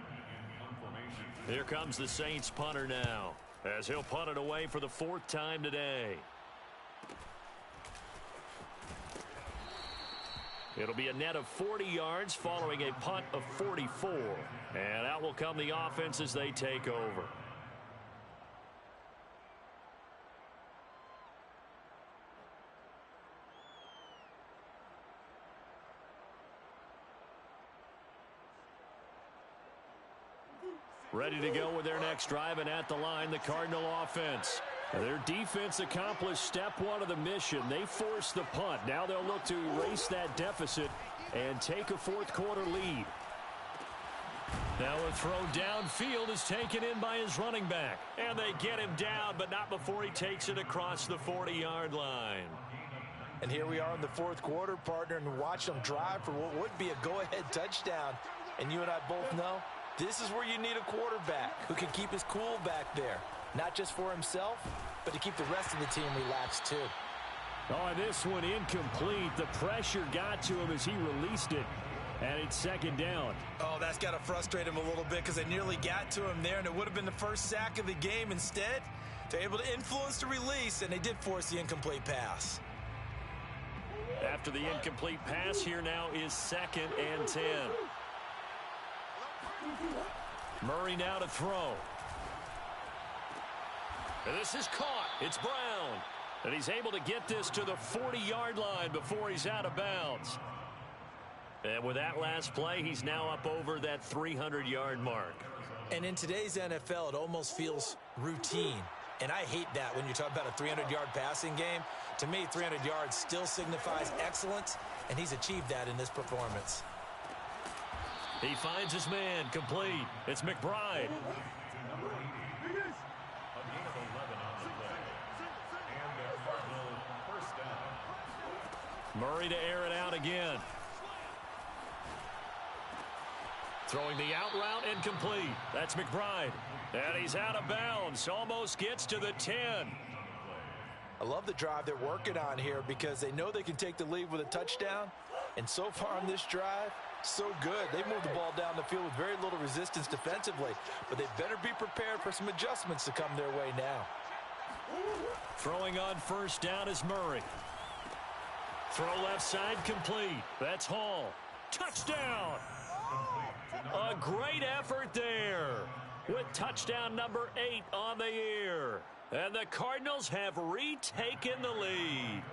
Here comes the Saints punter now, as he'll punt it away for the 4th time today. It'll be a net of 40 yards following a punt of 44. And out will come the offense as they take over. Ready to go with their next drive, and at the line, the Cardinal offense. Their defense accomplished step 1 of the mission. They forced the punt. Now they'll look to erase that deficit and take a 4th quarter lead. Now a throw downfield is taken in by his running back. And they get him down, but not before he takes it across the 40-yard line. And here we are in the 4th quarter, partner, and watch them drive for what would be a go-ahead touchdown. And you and I both know, this is where you need a quarterback who can keep his cool back there. Not just for himself, but to keep the rest of the team relaxed too. Oh, and this one incomplete. The pressure got to him as he released it. And it's 2nd down. Oh, that's got to frustrate him a little bit because they nearly got to him there, and it would have been the first sack of the game. Instead, they're able to influence the release, and they did force the incomplete pass. After the incomplete pass, here now is 2nd and 10. Murray now to throw. And this is caught. It's Brown. And he's able to get this to the 40-yard line before he's out of bounds. And with that last play, he's now up over that 300-yard mark. And in today's NFL, it almost feels routine. And I hate that when you talk about a 300-yard passing game. To me, 300 yards still signifies excellence, and he's achieved that in this performance. He finds his man, complete. It's McBride. Murray to air it out again. Throwing the out route incomplete. That's McBride. And he's out of bounds. Almost gets to the 10. I love the drive they're working on here because they know they can take the lead with a touchdown. And so far on this drive, So good. They moved the ball down the field with very little resistance defensively, but they better be prepared for some adjustments to come their way now. Throwing on first down is Murray. Throw left side complete. That's Hall. Touchdown! A great effort there with touchdown number 8 on the year. And the Cardinals have retaken the lead.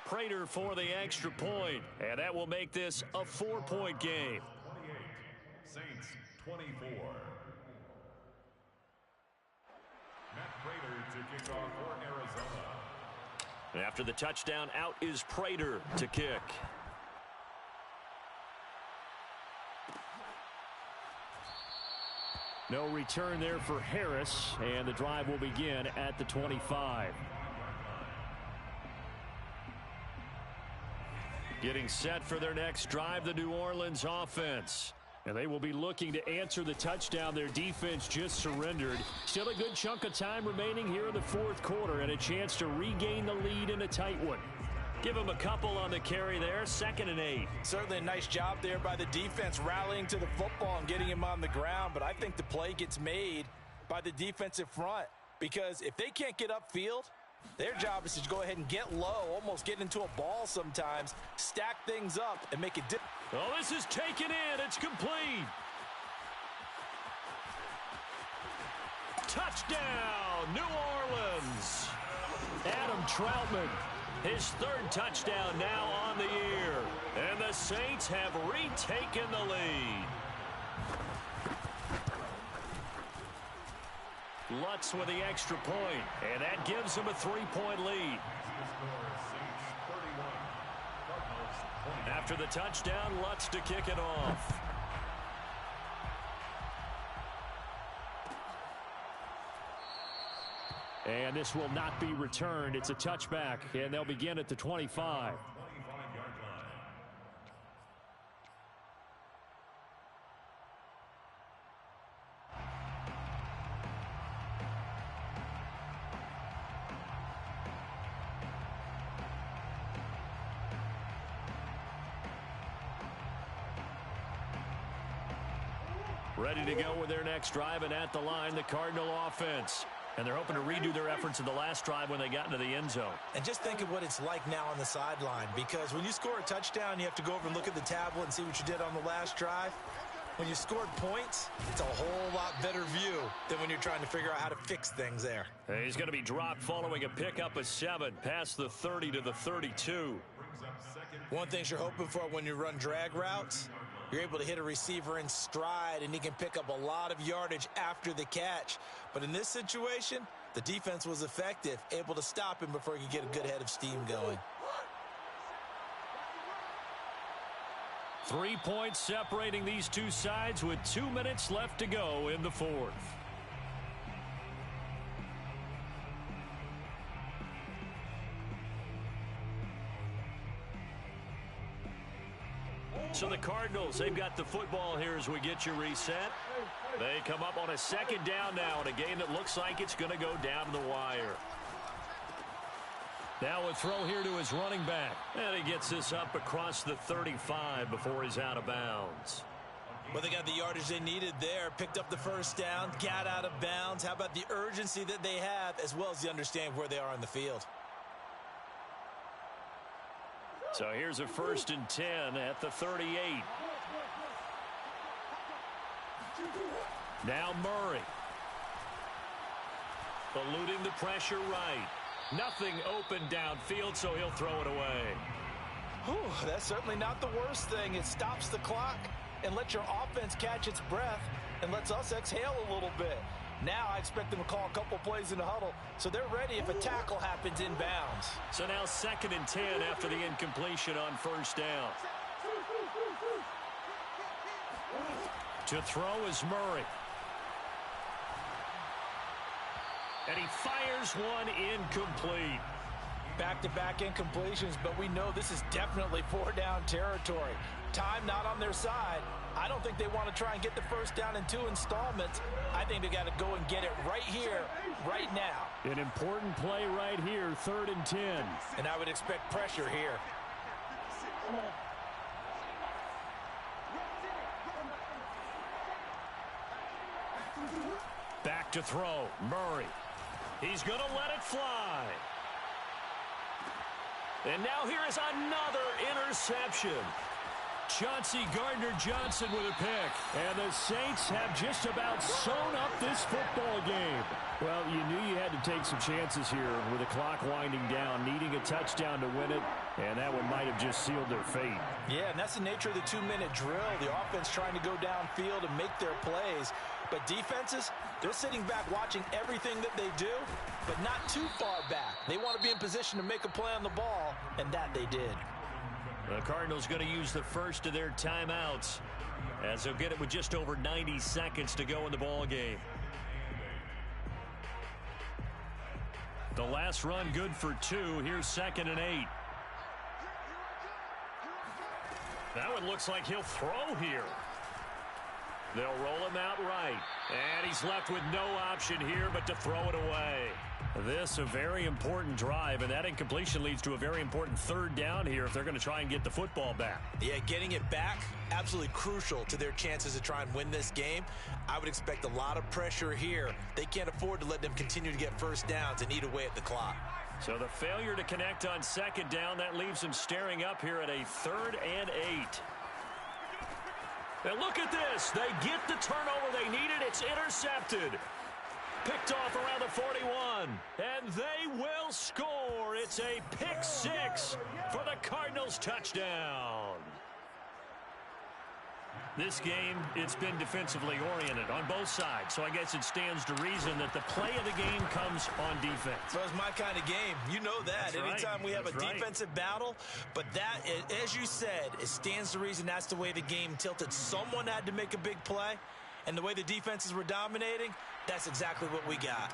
Prater for the extra point, and that will make this a 4-point game. 28, Saints 24. Matt Prater to kick off for Arizona. After the touchdown, out is Prater to kick. No return there for Harris, and the drive will begin at the 25. Getting set for their next drive, the New Orleans offense. And they will be looking to answer the touchdown their defense just surrendered. Still a good chunk of time remaining here in the fourth quarter and a chance to regain the lead in a tight one. Give them a couple on the carry there, 2nd and 8. Certainly a nice job there by the defense rallying to the football and getting him on the ground, but I think the play gets made by the defensive front because if they can't get upfield, their job is to go ahead and get low, almost get into a ball sometimes, stack things up, and make it Oh, this is taken in. It's complete. Touchdown, New Orleans. Adam Troutman, his 3rd touchdown now on the year. And the Saints have retaken the lead. Lutz with the extra point, and that gives him a 3-point lead. After the touchdown, Lutz to kick it off. And this will not be returned. It's a touchback, and they'll begin at the 25. Ready to go with their next drive, and at the line, the Cardinal offense. And they're hoping to redo their efforts in the last drive when they got into the end zone. And just think of what it's like now on the sideline, because when you score a touchdown, you have to go over and look at the tablet and see what you did on the last drive. When you scored points, it's a whole lot better view than when you're trying to figure out how to fix things there. And he's going to be dropped following a pickup of 7 past the 30 to the 32. One thing you're hoping for when you run drag routes, you're able to hit a receiver in stride, and he can pick up a lot of yardage after the catch. But in this situation, the defense was effective, able to stop him before he could get a good head of steam going. 3 points separating these two sides with 2 minutes left to go in the fourth. So the Cardinals, they've got the football here as we get you reset. They come up on a 2nd down now in a game that looks like it's going to go down to the wire. Now a throw here to his running back. And he gets this up across the 35 before he's out of bounds. Well, they got the yardage they needed there, picked up the first down, got out of bounds. How about the urgency that they have, as well as the understanding where they are on the field? So here's a 1st and 10 at the 38. Now Murray. Eluding the pressure right. Nothing open downfield, so he'll throw it away. Whew, that's certainly not the worst thing. It stops the clock and lets your offense catch its breath and lets us exhale a little bit. Now I expect them to call a couple plays in the huddle, so they're ready if a tackle happens in bounds. So now 2nd and 10 after the incompletion on 1st down. To throw is Murray. And he fires one incomplete. Back-to-back incompletions, but we know this is definitely four-down territory. Time not on their side. I don't think they want to try and get the first down in 2 installments. I think they got to go and get it right here, right now. An important play right here, 3rd and 10. And I would expect pressure here. Back to throw, Murray. He's going to let it fly. And now here is another interception. Chauncey Gardner-Johnson with a pick. And the Saints have just about sewn up this football game. Well, you knew you had to take some chances here with the clock winding down, needing a touchdown to win it, and that one might have just sealed their fate. Yeah, and that's the nature of the 2-minute drill. The offense trying to go downfield and make their plays. But defenses, they're sitting back watching everything that they do, but not too far back. They want to be in position to make a play on the ball, and that they did. The Cardinals going to use the first of their timeouts as they'll get it with just over 90 seconds to go in the ball game. The last run good for 2. Here's 2nd and 8. That one looks like he'll throw here. They'll roll him out right. And he's left with no option here but to throw it away. This a very important drive, and that incompletion leads to a very important 3rd down here if they're going to try and get the football back. Yeah, getting it back, absolutely crucial to their chances to try and win this game. I would expect a lot of pressure here. They can't afford to let them continue to get first downs and eat away at the clock. So the failure to connect on 2nd down, that leaves them staring up here at a 3rd and 8. And look at this. They get the turnover they needed. It's intercepted. Picked off around the 41. And they will score. It's a pick 6 for the Cardinals touchdown. This game, it's been defensively oriented on both sides. So I guess it stands to reason that the play of the game comes on defense. So it's my kind of game. You know that. That's Anytime right. we have That's a right. defensive battle. But that, as you said, it stands to reason that's the way the game tilted. Someone had to make a big play. And the way the defenses were dominating, that's exactly what we got.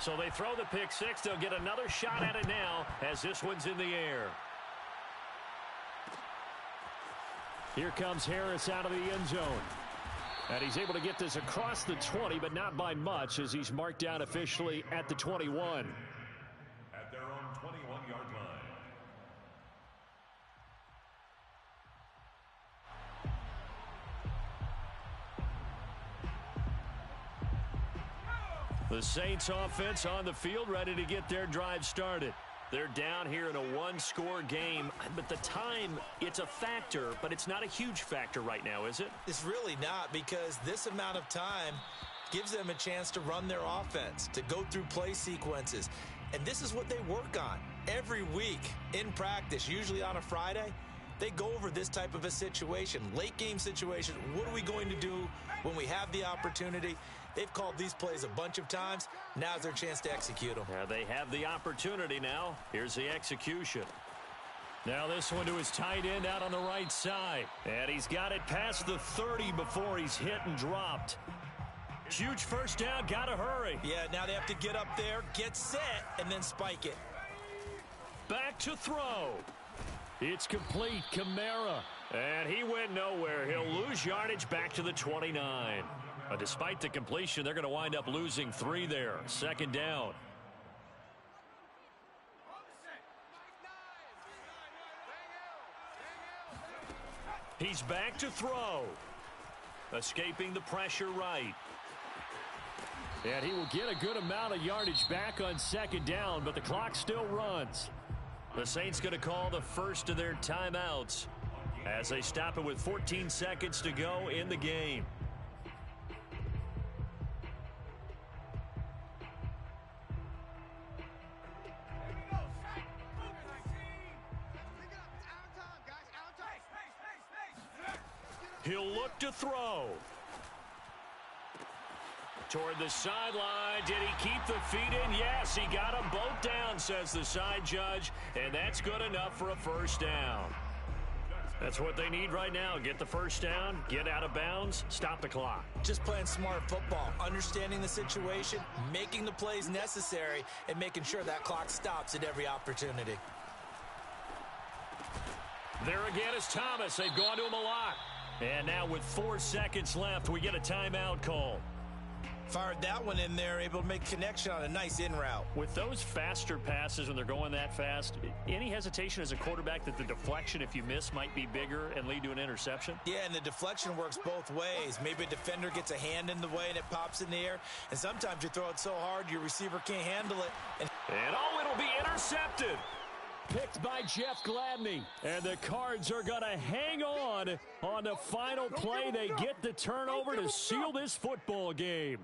So they throw the pick 6. They'll get another shot at it now as this one's in the air. Here comes Harris out of the end zone. And he's able to get this across the 20, but not by much as he's marked down officially at the 21. At their own 21-yard line. The Saints offense on the field ready to get their drive started. They're down here in a one-score game, but the time, it's a factor, but it's not a huge factor right now, is it? It's really not, because this amount of time gives them a chance to run their offense, to go through play sequences. And this is what they work on every week in practice, usually on a Friday. They go over this type of a situation, late game situation. What are we going to do when we have the opportunity? They've called these plays a bunch of times. Now's their chance to execute them. Yeah, they have the opportunity now. Here's the execution. Now this one to his tight end out on the right side. And he's got it past the 30 before he's hit and dropped. Huge first down, gotta hurry. Yeah, now they have to get up there, get set, and then spike it. Back to throw. It's complete, Kamara. And he went nowhere. He'll lose yardage back to the 29. Despite the completion, they're going to wind up losing 3 there. 2nd down. He's back to throw. Escaping the pressure right. And he will get a good amount of yardage back on 2nd down, but the clock still runs. The Saints going to call the first of their timeouts as they stop it with 14 seconds to go in the game. He'll look to throw. Toward the sideline. Did he keep the feet in? Yes, he got them both down, says the side judge. And that's good enough for a first down. That's what they need right now. Get the first down, get out of bounds, stop the clock. Just playing smart football, understanding the situation, making the plays necessary, and making sure that clock stops at every opportunity. There again is Thomas. They've gone to him a lot. And now with 4 seconds left, we get a timeout call. Fired that one in there, able to make connection on a nice in route. With those faster passes when they're going that fast, any hesitation as a quarterback that the deflection, if you miss, might be bigger and lead to an interception? Yeah, and the deflection works both ways. Maybe a defender gets a hand in the way and it pops in the air. And sometimes you throw it so hard your receiver can't handle it. And it'll be intercepted. Picked by Jeff Gladney. And the Cards are going to hang on the final play. They get the turnover to seal this football game.